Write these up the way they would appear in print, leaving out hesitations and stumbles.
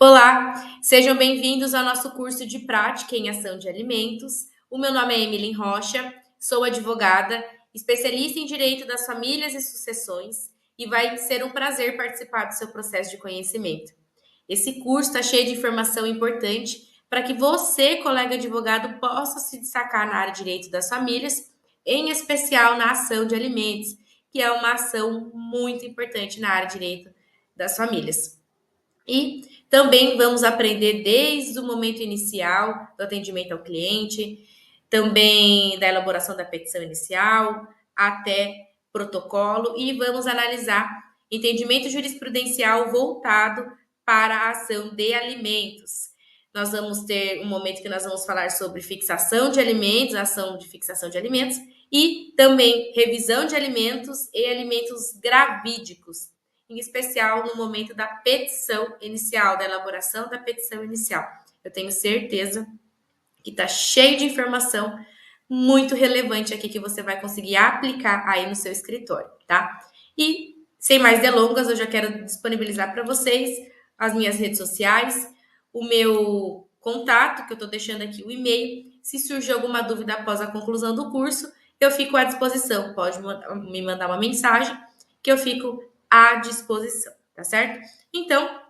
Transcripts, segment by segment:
Olá, sejam bem-vindos ao nosso curso de prática em ação de alimentos. O meu nome é Emily Rocha, sou advogada, especialista em direito das famílias e sucessões, e vai ser um prazer participar do seu processo de conhecimento. Esse curso está cheio de informação importante para que você, colega advogado, possa se destacar na área de direito das famílias, em especial na ação de alimentos, que é uma ação muito importante na área de direito das famílias. E também vamos aprender desde o momento inicial do atendimento ao cliente, também da elaboração da petição inicial até protocolo, e vamos analisar entendimento jurisprudencial voltado para a ação de alimentos. Nós vamos ter um momento que nós vamos falar sobre fixação de alimentos, ação de fixação de alimentos, e também revisão de alimentos e alimentos gravídicos, em especial no momento da petição inicial, da elaboração da petição inicial. Eu tenho certeza que está cheio de informação muito relevante aqui que você vai conseguir aplicar aí no seu escritório, tá? E sem mais delongas, eu já quero disponibilizar para vocês as minhas redes sociais, o meu contato, que eu estou deixando aqui o e-mail. Se surgir alguma dúvida após a conclusão do curso, eu fico à disposição. Pode me mandar uma mensagem que eu fico à disposição, tá certo? Então,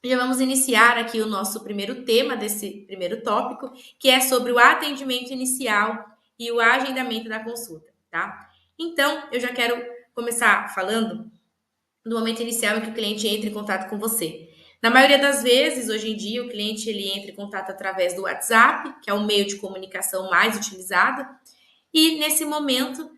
já vamos iniciar aqui o nosso primeiro tema desse primeiro tópico, que é sobre o atendimento inicial e o agendamento da consulta, tá? Então, eu já quero começar falando do momento inicial em que o cliente entra em contato com você. Na maioria das vezes, hoje em dia, o cliente ele entra em contato através do WhatsApp, que é o meio de comunicação mais utilizado, e nesse momento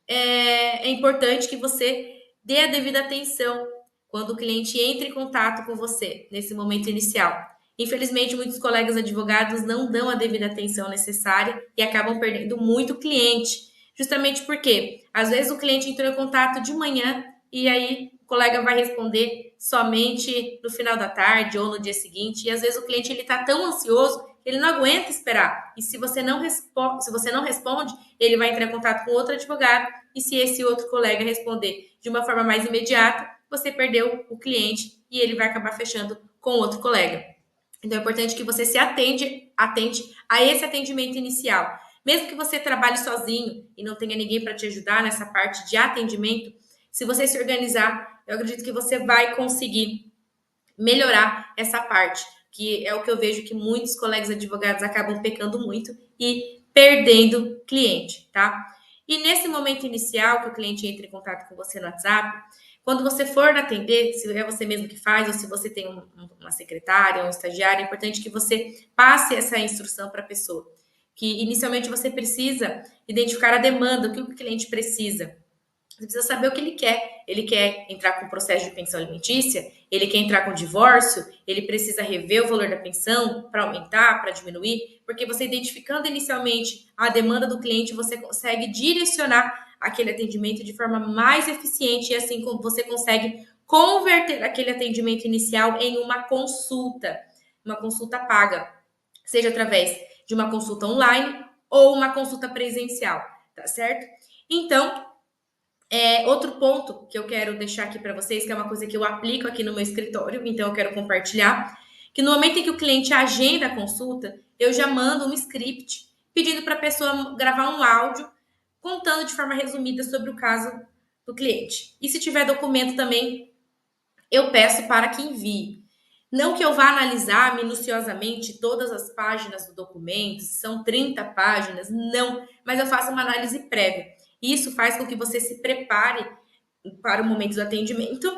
é importante que você dê a devida atenção quando o cliente entra em contato com você nesse momento inicial. Infelizmente, muitos colegas advogados não dão a devida atenção necessária e acabam perdendo muito cliente, justamente porque às vezes o cliente entrou em contato de manhã e aí o colega vai responder somente no final da tarde ou no dia seguinte, e às vezes o cliente ele está tão ansioso que ele não aguenta esperar. E se você não responde, ele vai entrar em contato com outro advogado, e se esse outro colega responder de uma forma mais imediata, você perdeu o cliente e ele vai acabar fechando com outro colega. Então é importante que você se atende a esse atendimento inicial. Mesmo que você trabalhe sozinho e não tenha ninguém para te ajudar nessa parte de atendimento, se você se organizar, eu acredito que você vai conseguir melhorar essa parte, que é o que eu vejo que muitos colegas advogados acabam pecando muito e perdendo cliente, tá? E nesse momento inicial que o cliente entra em contato com você no WhatsApp, quando você for atender, se é você mesmo que faz ou se você tem uma secretária, um estagiário, é importante que você passe essa instrução para a pessoa. Que inicialmente você precisa identificar a demanda, o que o cliente precisa. Você precisa saber o que ele quer. Ele quer entrar com processo de pensão alimentícia? Ele quer entrar com divórcio? Ele precisa rever o valor da pensão para aumentar, para diminuir? Porque você identificando inicialmente a demanda do cliente, você consegue direcionar aquele atendimento de forma mais eficiente e assim como você consegue converter aquele atendimento inicial em uma consulta paga, seja através de uma consulta online ou uma consulta presencial, tá certo? Então, outro ponto que eu quero deixar aqui para vocês, que é uma coisa que eu aplico aqui no meu escritório, então eu quero compartilhar, que no momento em que o cliente agenda a consulta, eu já mando um script pedindo para a pessoa gravar um áudio contando de forma resumida sobre o caso do cliente. E se tiver documento também, eu peço para que envie. Não que eu vá analisar minuciosamente todas as páginas do documento, se são 30 páginas, não, mas eu faço uma análise prévia. Isso faz com que você se prepare para o momento do atendimento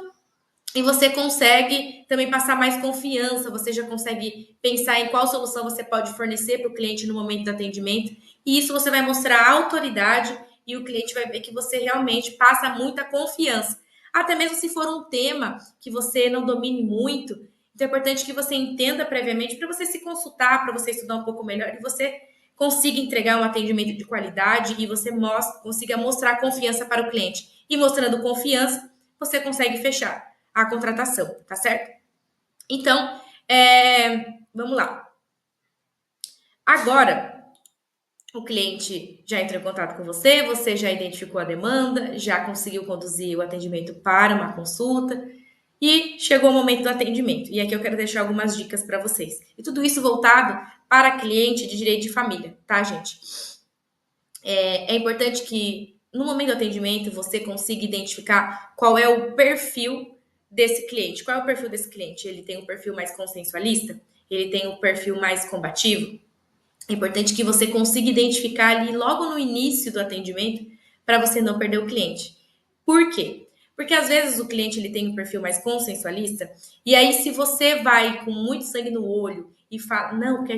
e você consegue também passar mais confiança, você já consegue pensar em qual solução você pode fornecer para o cliente no momento do atendimento, e isso você vai mostrar a autoridade e o cliente vai ver que você realmente passa muita confiança. Até mesmo se for um tema que você não domine muito, então é importante que você entenda previamente para você se consultar, para você estudar um pouco melhor e você consiga entregar um atendimento de qualidade e você consiga mostrar confiança para o cliente. E mostrando confiança, você consegue fechar a contratação, tá certo? Então, vamos lá. Agora, o cliente já entrou em contato com você, você já identificou a demanda, já conseguiu conduzir o atendimento para uma consulta, E chegou o momento do atendimento. E aqui eu quero deixar algumas dicas para vocês. E tudo isso voltado para cliente de direito de família, tá, gente? É importante que no momento do atendimento você consiga identificar qual é o perfil desse cliente. Qual é o perfil desse cliente? Ele tem um perfil mais consensualista? Ele tem um perfil mais combativo? É importante que você consiga identificar ali logo no início do atendimento para você não perder o cliente. Por quê? Porque às vezes o cliente ele tem um perfil mais consensualista e aí se você vai com muito sangue no olho e fala, não, porque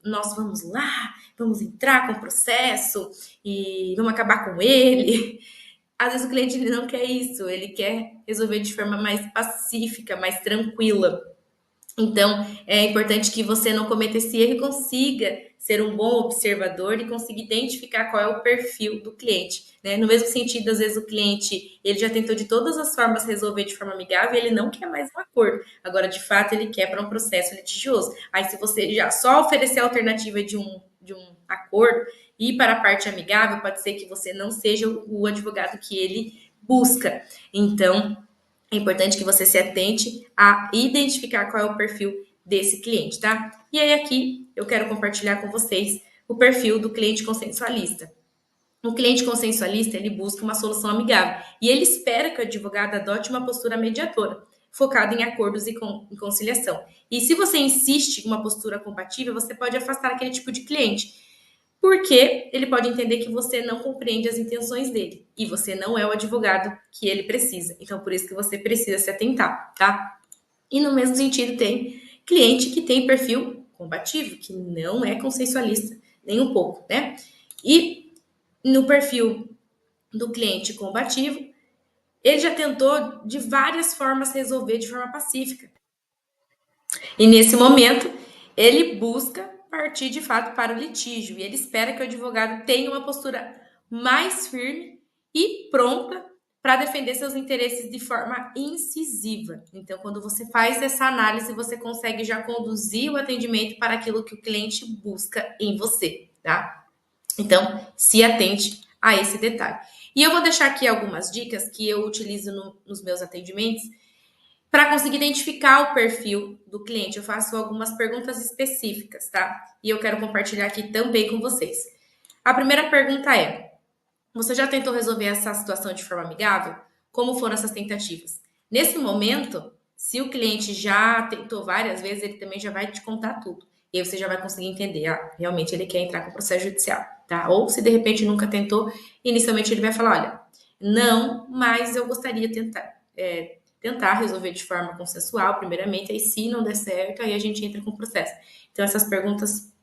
nós vamos lá, vamos entrar com o processo e vamos acabar com ele. Às vezes o cliente ele não quer isso, ele quer resolver de forma mais pacífica, mais tranquila. Então, é importante que você não cometa esse erro e consiga ser um bom observador e consiga identificar qual é o perfil do cliente, né? No mesmo sentido, às vezes o cliente, ele já tentou de todas as formas resolver de forma amigável e ele não quer mais um acordo. Agora, de fato, ele quer para um processo litigioso. Aí, se você já só oferecer a alternativa de um acordo e para a parte amigável, pode ser que você não seja o advogado que ele busca. Então, é importante que você se atente a identificar qual é o perfil desse cliente, tá? E aí aqui eu quero compartilhar com vocês o perfil do cliente consensualista. O cliente consensualista, ele busca uma solução amigável e ele espera que o advogado adote uma postura mediadora, focada em acordos e em conciliação. E se você insiste em uma postura compatível, você pode afastar aquele tipo de cliente, porque ele pode entender que você não compreende as intenções dele e você não é o advogado que ele precisa. Então, por isso que você precisa se atentar, tá? E no mesmo sentido, tem cliente que tem perfil combativo, que não é consensualista nem um pouco, né? E no perfil do cliente combativo, ele já tentou de várias formas resolver de forma pacífica. E nesse momento, ele busca partir de fato para o litígio e ele espera que o advogado tenha uma postura mais firme e pronta para defender seus interesses de forma incisiva. Então, quando você faz essa análise, você consegue já conduzir o atendimento para aquilo que o cliente busca em você, tá? Então, se atente a esse detalhe. E eu vou deixar aqui algumas dicas que eu utilizo nos meus atendimentos para conseguir identificar o perfil do cliente. Eu faço algumas perguntas específicas, tá? E eu quero compartilhar aqui também com vocês. A primeira pergunta é: você já tentou resolver essa situação de forma amigável? Como foram essas tentativas? Nesse momento, se o cliente já tentou várias vezes, ele também já vai te contar tudo. E aí você já vai conseguir entender, realmente ele quer entrar com o processo judicial, tá? Ou se de repente nunca tentou, inicialmente ele vai falar, olha, não, mas eu gostaria de tentar resolver de forma consensual, primeiramente, aí se não der certo, aí a gente entra com o processo. Então essas perguntas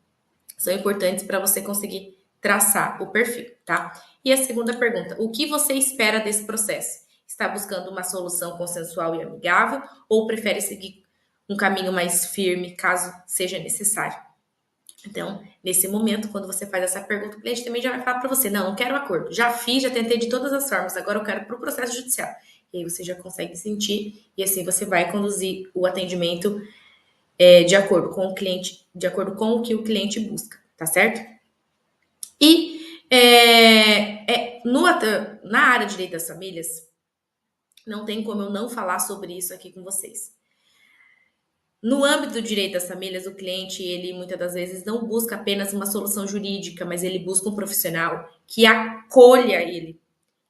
são importantes para você conseguir traçar o perfil, tá? E a segunda pergunta: o que você espera desse processo? Está buscando uma solução consensual e amigável ou prefere seguir um caminho mais firme caso seja necessário? Então, nesse momento, quando você faz essa pergunta, o cliente também já vai falar para você: não, não quero acordo, já fiz, já tentei de todas as formas, agora eu quero para o processo judicial. E aí você já consegue sentir, e assim você vai conduzir o atendimento de acordo com o cliente, de acordo com o que o cliente busca, tá certo? E na área de direito das famílias, não tem como eu não falar sobre isso aqui com vocês. No âmbito do direito das famílias, o cliente, ele muitas das vezes não busca apenas uma solução jurídica, mas ele busca um profissional que acolha ele,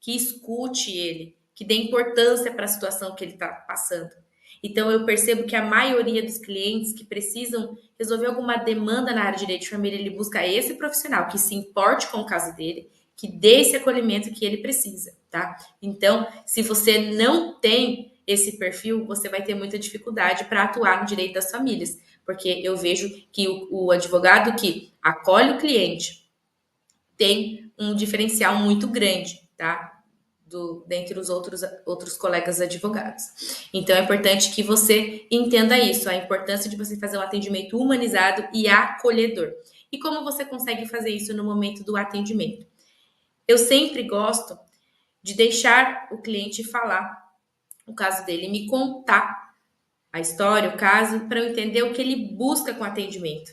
que escute ele, que dê importância para a situação que ele está passando. Então, eu percebo que a maioria dos clientes que precisam resolver alguma demanda na área de direito de família, ele busca esse profissional que se importe com o caso dele, que dê esse acolhimento que ele precisa, tá? Então, se você não tem esse perfil, você vai ter muita dificuldade para atuar no direito das famílias, porque eu vejo que o advogado que acolhe o cliente tem um diferencial muito grande, tá? Dentre os outros colegas advogados. Então, é importante que você entenda isso, a importância de você fazer um atendimento humanizado e acolhedor. E como você consegue fazer isso no momento do atendimento? Eu sempre gosto de deixar o cliente falar o caso dele, me contar a história, o caso, para eu entender o que ele busca com o atendimento.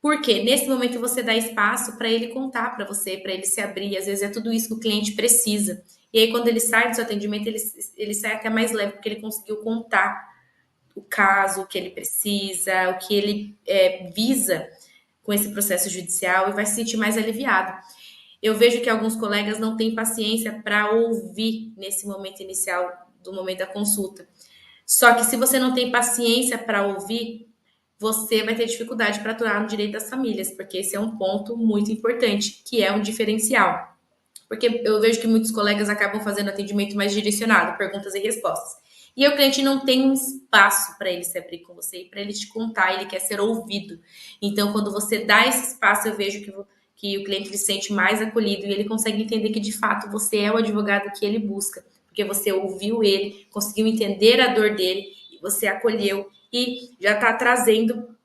Porque nesse momento você dá espaço para ele contar para você, para ele se abrir. Às vezes é tudo isso que o cliente precisa. E aí, quando ele sai do seu atendimento, ele sai até mais leve, porque ele conseguiu contar o caso, o que ele precisa, o que ele visa com esse processo judicial e vai se sentir mais aliviado. Eu vejo que alguns colegas não têm paciência para ouvir nesse momento inicial do momento da consulta. Só que se você não tem paciência para ouvir, você vai ter dificuldade para atuar no direito das famílias, porque esse é um ponto muito importante, que é um diferencial. Porque eu vejo que muitos colegas acabam fazendo atendimento mais direcionado, perguntas e respostas. E aí o cliente não tem um espaço para ele se abrir com você, para ele te contar, ele quer ser ouvido. Então, quando você dá esse espaço, eu vejo que o cliente se sente mais acolhido e ele consegue entender que, de fato, você é o advogado que ele busca. Porque você ouviu ele, conseguiu entender a dor dele, você acolheu e já está trazendo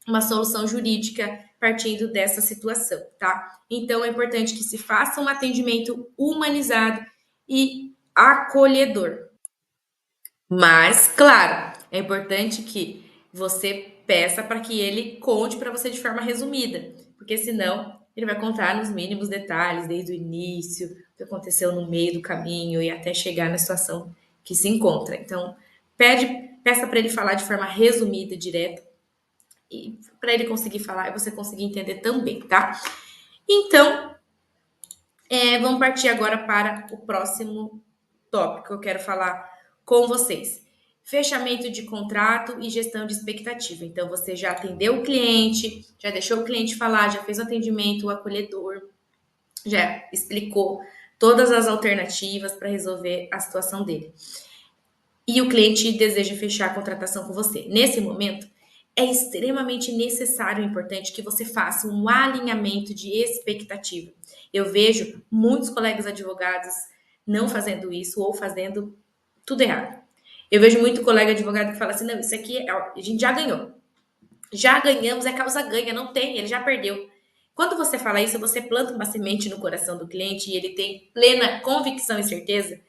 uma solução jurídica partindo dessa situação, tá? Então é importante que se faça um atendimento humanizado e acolhedor. Mas, claro, é importante que você peça para que ele conte para você de forma resumida, porque senão ele vai contar nos mínimos detalhes, desde o início, o que aconteceu no meio do caminho e até chegar na situação que se encontra. Então, peça para ele falar de forma resumida, direta, e para ele conseguir falar e você conseguir entender também, tá? Então, vamos partir agora para o próximo tópico que eu quero falar com vocês. Fechamento de contrato e gestão de expectativa. Então, você já atendeu o cliente, já deixou o cliente falar, já fez o atendimento, o acolhedor, já explicou todas as alternativas para resolver a situação dele. E o cliente deseja fechar a contratação com você. Nesse momento, é extremamente necessário e importante que você faça um alinhamento de expectativa. Eu vejo muitos colegas advogados não fazendo isso ou fazendo tudo errado. Eu vejo muito colega advogado que fala assim: não, isso aqui a gente já ganhou. Já ganhamos, é causa ganha, não tem, ele já perdeu. Quando você fala isso, você planta uma semente no coração do cliente e ele tem plena convicção e certeza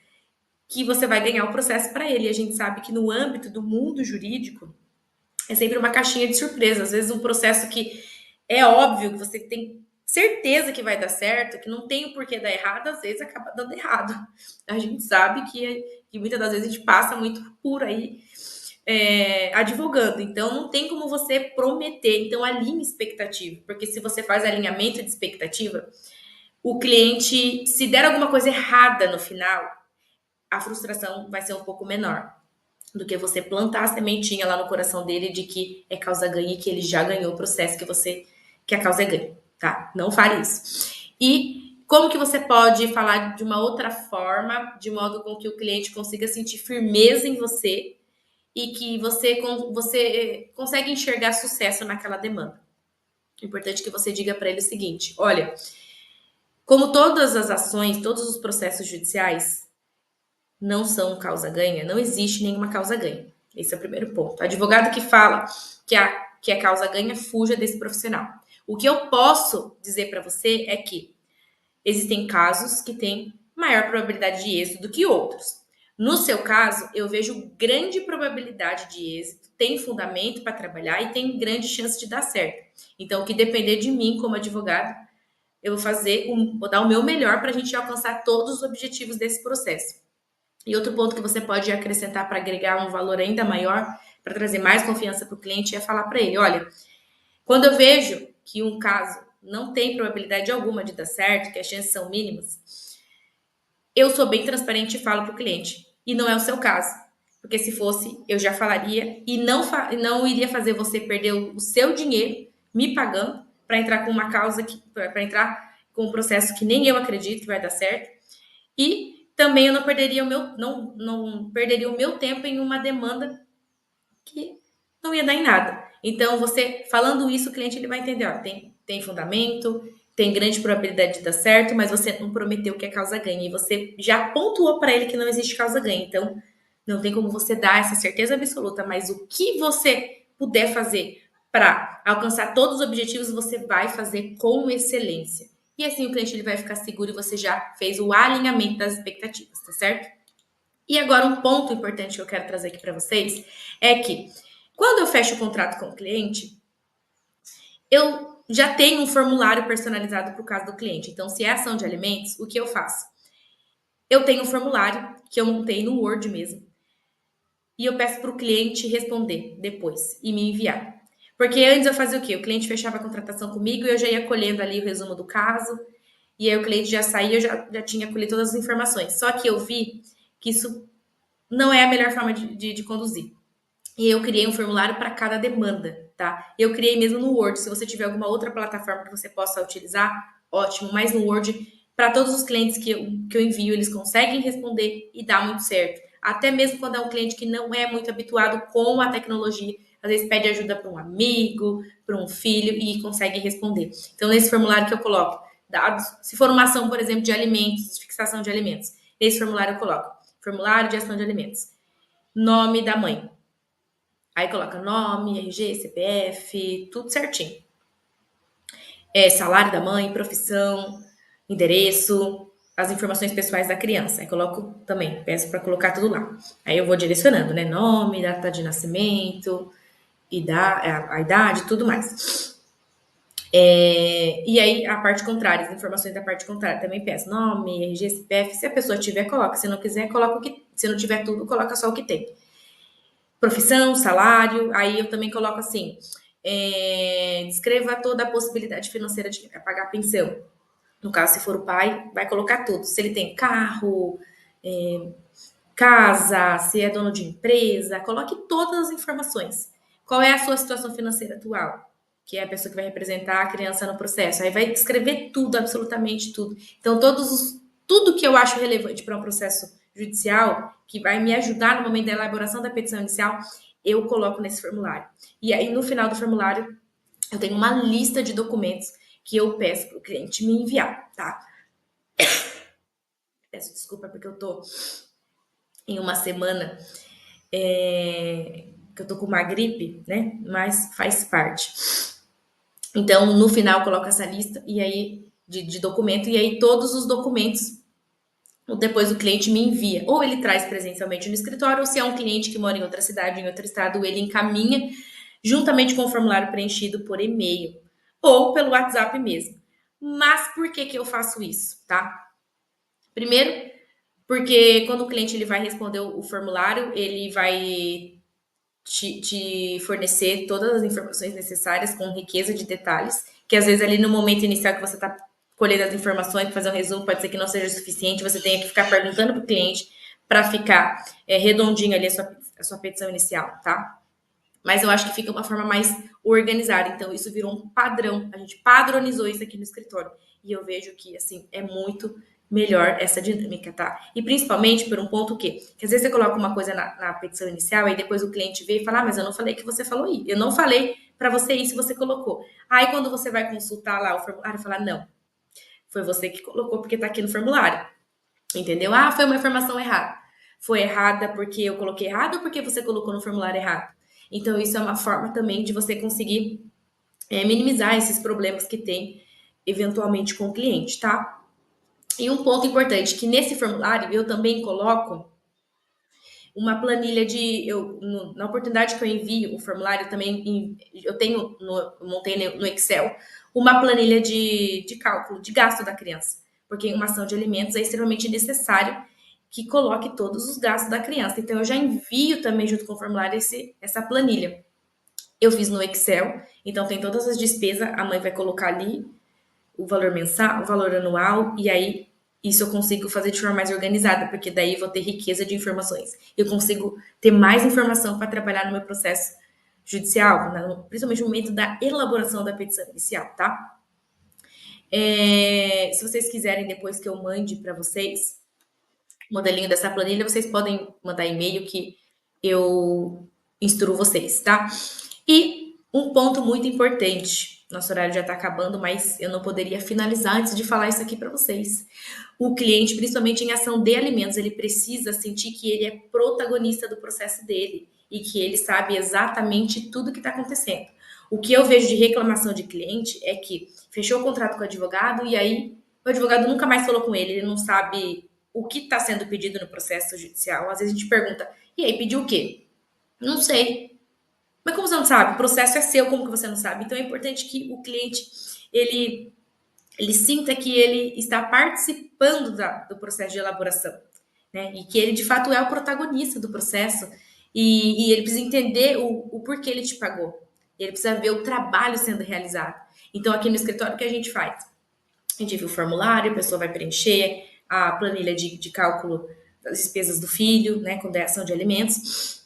que você vai ganhar o processo para ele. E a gente sabe que no âmbito do mundo jurídico é sempre uma caixinha de surpresa. Às vezes um processo que é óbvio que você tem certeza que vai dar certo, que não tem o porquê dar errado, às vezes acaba dando errado. A gente sabe que muitas das vezes a gente passa muito por aí advogando. Então não tem como você prometer. Então alinhe expectativa, porque se você faz alinhamento de expectativa, o cliente, se der alguma coisa errada no final, a frustração vai ser um pouco menor do que você plantar a sementinha lá no coração dele de que é causa ganha e que ele já ganhou o processo que a causa é ganha, tá? Não fale isso. E como que você pode falar de uma outra forma, de modo com que o cliente consiga sentir firmeza em você e que você consegue enxergar sucesso naquela demanda? É importante que você diga para ele o seguinte: olha, como todas as ações, todos os processos judiciais, não são causa-ganha, não existe nenhuma causa-ganha. Esse é o primeiro ponto. O advogado que fala que é causa-ganha, fuja desse profissional. O que eu posso dizer para você é que existem casos que têm maior probabilidade de êxito do que outros. No seu caso, eu vejo grande probabilidade de êxito, tem fundamento para trabalhar e tem grande chance de dar certo. Então, o que depender de mim como advogado, eu vou dar o meu melhor para a gente alcançar todos os objetivos desse processo. E outro ponto que você pode acrescentar para agregar um valor ainda maior, para trazer mais confiança para o cliente, é falar para ele: olha, quando eu vejo que um caso não tem probabilidade alguma de dar certo, que as chances são mínimas, eu sou bem transparente e falo para o cliente. E não é o seu caso. Porque se fosse, eu já falaria e não iria fazer você perder o seu dinheiro me pagando para entrar com uma causa para entrar com um processo que nem eu acredito que vai dar certo. E também eu não perderia não perderia o meu tempo em uma demanda que não ia dar em nada. Então, você falando isso, o cliente ele vai entender, ó, tem fundamento, tem grande probabilidade de dar certo, mas você não prometeu que a causa ganha. E você já pontuou para ele que não existe causa ganha. Então, não tem como você dar essa certeza absoluta, mas o que você puder fazer para alcançar todos os objetivos, você vai fazer com excelência. E assim o cliente ele vai ficar seguro e você já fez o alinhamento das expectativas, tá certo? E agora um ponto importante que eu quero trazer aqui para vocês é que quando eu fecho o contrato com o cliente, eu já tenho um formulário personalizado para o caso do cliente. Então, se é ação de alimentos, o que eu faço? Eu tenho um formulário que eu montei no Word mesmo. E eu peço para o cliente responder depois e me enviar. Porque antes eu fazia o quê? O cliente fechava a contratação comigo e eu já ia colhendo ali o resumo do caso. E aí o cliente já saía, eu já tinha colhido todas as informações. Só que eu vi que isso não é a melhor forma de conduzir. E eu criei um formulário para cada demanda, tá? Eu criei mesmo no Word. Se você tiver alguma outra plataforma que você possa utilizar, ótimo. Mas no Word, para todos os clientes que eu envio, eles conseguem responder e dá muito certo. Até mesmo quando é um cliente que não é muito habituado com a tecnologia, às vezes pede ajuda para um amigo, para um filho e consegue responder. Então, nesse formulário que eu coloco, dados, se for uma ação, por exemplo, de alimentos, de fixação de alimentos, nesse formulário eu coloco formulário de ação de alimentos, nome da mãe, aí coloca nome, RG, CPF, tudo certinho. Salário da mãe, profissão, endereço, as informações pessoais da criança. Aí coloco também, peço para colocar tudo lá. Aí eu vou direcionando, né? Nome, data de nascimento, a idade, tudo mais. E aí a parte contrária, as informações da parte contrária também peço. Nome, RG, CPF. Se a pessoa tiver, coloca. Se não quiser, coloca o que. Se não tiver tudo, coloca só o que tem. Profissão, salário, aí eu também coloco assim, descreva toda a possibilidade financeira de pagar a pensão. No caso, se for o pai, vai colocar tudo. Se ele tem carro, casa, se é dono de empresa, coloque todas as informações. Qual é a sua situação financeira atual? Que é a pessoa que vai representar a criança no processo. Aí vai descrever tudo, absolutamente tudo. Então, tudo que eu acho relevante para um processo judicial, que vai me ajudar no momento da elaboração da petição inicial, eu coloco nesse formulário. E aí, no final do formulário, eu tenho uma lista de documentos que eu peço para o cliente me enviar, tá? Peço desculpa porque eu tô em uma semana que eu tô com uma gripe, né? Mas faz parte. Então, no final, eu coloco essa lista e aí de documento, e aí todos os documentos depois o cliente me envia. Ou ele traz presencialmente no escritório, ou se é um cliente que mora em outra cidade, em outro estado, ele encaminha juntamente com o formulário preenchido por e-mail ou pelo WhatsApp mesmo. Mas por que eu faço isso, tá? Primeiro, porque quando o cliente ele vai responder o formulário, ele vai te fornecer todas as informações necessárias com riqueza de detalhes, que às vezes ali no momento inicial que você está colhendo as informações, para fazer um resumo, pode ser que não seja suficiente, você tenha que ficar perguntando para o cliente para ficar redondinho ali a sua petição inicial, tá? Mas eu acho que fica uma forma mais organizada. Então, isso virou um padrão. A gente padronizou isso aqui no escritório. E eu vejo que, assim, é muito melhor essa dinâmica, tá? E principalmente por um ponto que às vezes você coloca uma coisa na petição inicial e depois o cliente vê e fala, mas eu não falei que você falou isso. Eu não falei para você isso, você colocou. Aí quando você vai consultar lá o formulário, fala, não, foi você que colocou porque tá aqui no formulário. Entendeu? Ah, foi uma informação errada. Foi errada porque eu coloquei errado ou porque você colocou no formulário errado? Então, isso é uma forma também de você conseguir minimizar esses problemas que tem eventualmente com o cliente, tá? E um ponto importante, que nesse formulário eu também coloco uma planilha na oportunidade que eu envio o formulário, eu tenho, montei no Excel, uma planilha de cálculo, de gasto da criança. Porque em uma ação de alimentos é extremamente necessário que coloque todos os gastos da criança. Então, eu já envio também, junto com o formulário, essa planilha. Eu fiz no Excel, então tem todas as despesas, a mãe vai colocar ali o valor mensal, o valor anual, e aí isso eu consigo fazer de forma mais organizada, porque daí eu vou ter riqueza de informações. Eu consigo ter mais informação para trabalhar no meu processo judicial, principalmente no momento da elaboração da petição inicial, tá? Se vocês quiserem depois que eu mande para vocês o modelinho dessa planilha, vocês podem mandar e-mail que eu instruo vocês, tá? E um ponto muito importante, nosso horário já está acabando, mas eu não poderia finalizar antes de falar isso aqui para vocês. O cliente, principalmente em ação de alimentos, ele precisa sentir que ele é protagonista do processo dele e que ele sabe exatamente tudo que está acontecendo. O que eu vejo de reclamação de cliente é que fechou o contrato com o advogado e aí o advogado nunca mais falou com ele não sabe o que está sendo pedido no processo judicial. Às vezes a gente pergunta, e aí, pediu o quê? Não sei. Mas como você não sabe? O processo é seu, como que você não sabe? Então é importante que o cliente ele, ele sinta que ele está participando do processo de elaboração, né? E que ele de fato é o protagonista do processo e ele precisa entender o porquê ele te pagou. Ele precisa ver o trabalho sendo realizado. Então aqui no escritório o que a gente faz? A gente envia o formulário, a pessoa vai preencher a planilha de cálculo das despesas do filho, né, com doação de alimentos.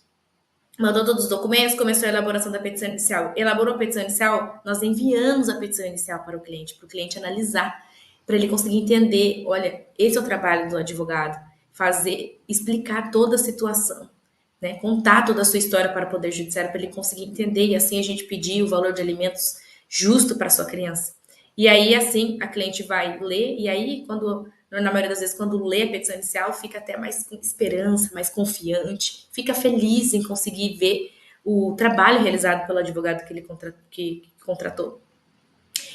Mandou todos os documentos, começou a elaboração da petição inicial. Elaborou a petição inicial, nós enviamos a petição inicial para o cliente analisar, para ele conseguir entender, olha, esse é o trabalho do advogado, fazer, explicar toda a situação, né? Contar toda a sua história para o Poder Judiciário, para ele conseguir entender, e assim a gente pedir o valor de alimentos justo para a sua criança. E aí, assim, a cliente vai ler, e aí, quando, na maioria das vezes, quando lê a petição inicial, fica até mais com esperança, mais confiante, fica feliz em conseguir ver o trabalho realizado pelo advogado que ele que contratou.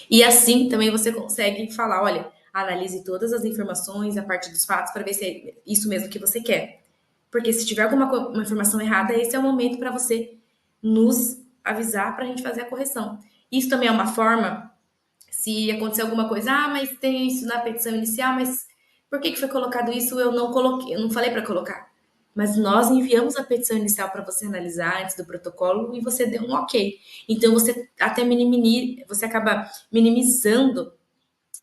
E assim também você consegue falar, olha, analise todas as informações, a parte dos fatos, para ver se é isso mesmo que você quer. Porque se tiver uma informação errada, esse é o momento para você nos avisar para a gente fazer a correção. Isso também é uma forma, se acontecer alguma coisa, mas tem isso na petição inicial, mas por que foi colocado isso? Eu não coloquei, eu não falei para colocar. Mas nós enviamos a petição inicial para você analisar antes do protocolo e você deu um ok. Então você até você acaba minimizando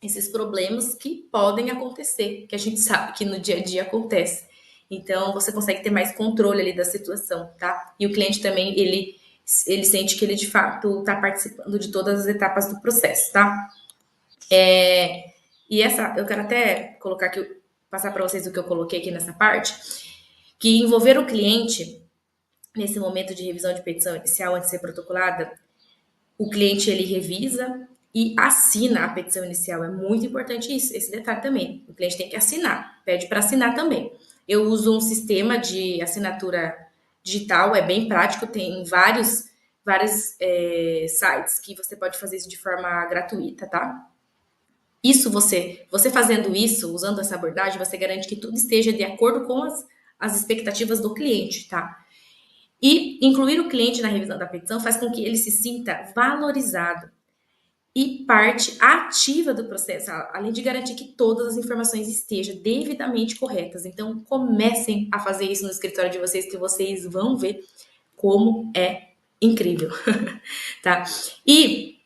esses problemas que podem acontecer, que a gente sabe que no dia a dia acontece. Então você consegue ter mais controle ali da situação, tá? E o cliente também, ele sente que ele de fato está participando de todas as etapas do processo, tá? E essa, eu quero até colocar aqui, passar para vocês o que eu coloquei aqui nessa parte, que envolver o cliente nesse momento de revisão de petição inicial antes de ser protocolada, o cliente ele revisa e assina a petição inicial. É muito importante isso, esse detalhe também. O cliente tem que assinar, pede para assinar também. Eu uso um sistema de assinatura digital, é bem prático, tem vários sites que você pode fazer isso de forma gratuita, tá? Isso você fazendo isso, usando essa abordagem, você garante que tudo esteja de acordo com as expectativas do cliente, tá? E incluir o cliente na revisão da petição faz com que ele se sinta valorizado e parte ativa do processo, além de garantir que todas as informações estejam devidamente corretas. Então, comecem a fazer isso no escritório de vocês, que vocês vão ver como é incrível, tá? E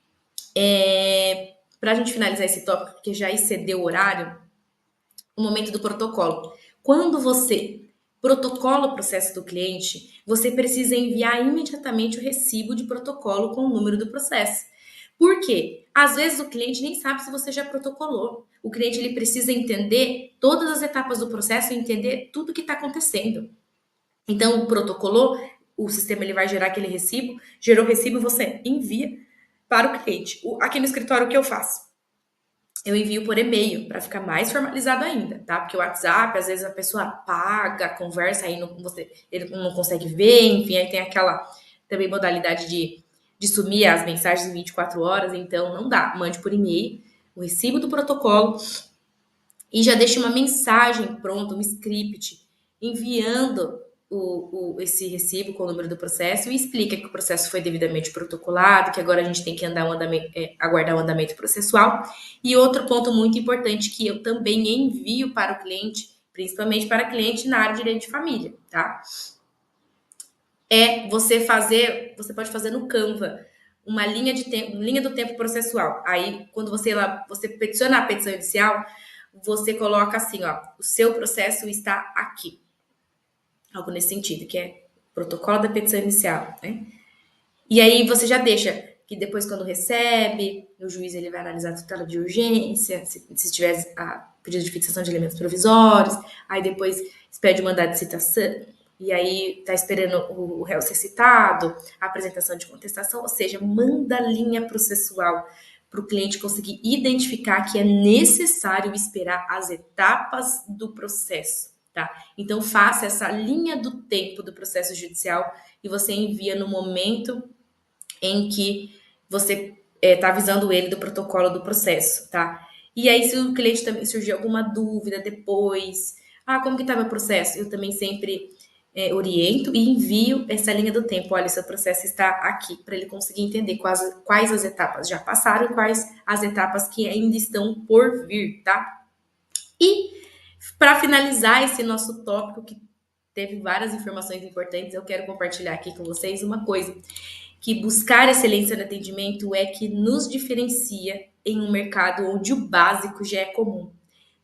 para a gente finalizar esse tópico, que já excedeu o horário, o momento do protocolo. Quando você protocola o processo do cliente, você precisa enviar imediatamente o recibo de protocolo com o número do processo. Por quê? Às vezes o cliente nem sabe se você já protocolou. O cliente ele precisa entender todas as etapas do processo e entender tudo o que está acontecendo. Então, protocolou, o sistema ele vai gerar aquele recibo, gerou o recibo, você envia para o cliente. Aqui no escritório, o que eu faço? Eu envio por e-mail para ficar mais formalizado ainda, tá? Porque o WhatsApp, às vezes a pessoa apaga, conversa, aí ele não consegue ver, enfim, aí tem aquela também modalidade de sumir as mensagens em 24 horas, então não dá. Mande por e-mail o recibo do protocolo e já deixe uma mensagem pronta, um script, enviando esse recibo com o número do processo e explica que o processo foi devidamente protocolado, que agora a gente tem que aguardar o andamento processual. E outro ponto muito importante que eu também envio para o cliente, principalmente para cliente na área de direito de família, tá? Você pode fazer no Canva uma linha de tempo, linha do tempo processual. Aí, quando você peticiona a petição inicial, você coloca assim, ó, o seu processo está aqui. Algo nesse sentido, que é protocolo da petição inicial, né? E aí você já deixa que depois, quando recebe, o juiz ele vai analisar a tutela de urgência, se tiver pedido de fixação de elementos provisórios, aí depois pede o mandado de citação, e aí tá esperando o réu ser citado, a apresentação de contestação, ou seja, manda a linha processual para o cliente conseguir identificar que é necessário esperar as etapas do processo, tá? Então faça essa linha do tempo do processo judicial e você envia no momento em que você está avisando ele do protocolo do processo, tá? E aí, se o cliente também surgir alguma dúvida depois, como que tá meu processo? Eu também sempre oriento e envio essa linha do tempo. Olha, seu processo está aqui, para ele conseguir entender quais as etapas já passaram e quais as etapas que ainda estão por vir, tá? E para finalizar esse nosso tópico, que teve várias informações importantes, eu quero compartilhar aqui com vocês uma coisa, que buscar excelência no atendimento é que nos diferencia em um mercado onde o básico já é comum.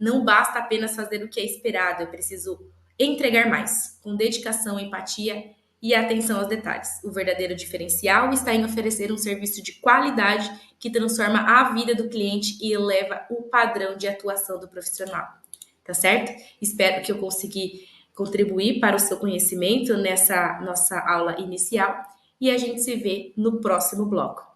Não basta apenas fazer o que é esperado, eu preciso entregar mais, com dedicação, empatia e atenção aos detalhes. O verdadeiro diferencial está em oferecer um serviço de qualidade que transforma a vida do cliente e eleva o padrão de atuação do profissional. Tá certo? Espero que eu consegui contribuir para o seu conhecimento nessa nossa aula inicial e a gente se vê no próximo bloco.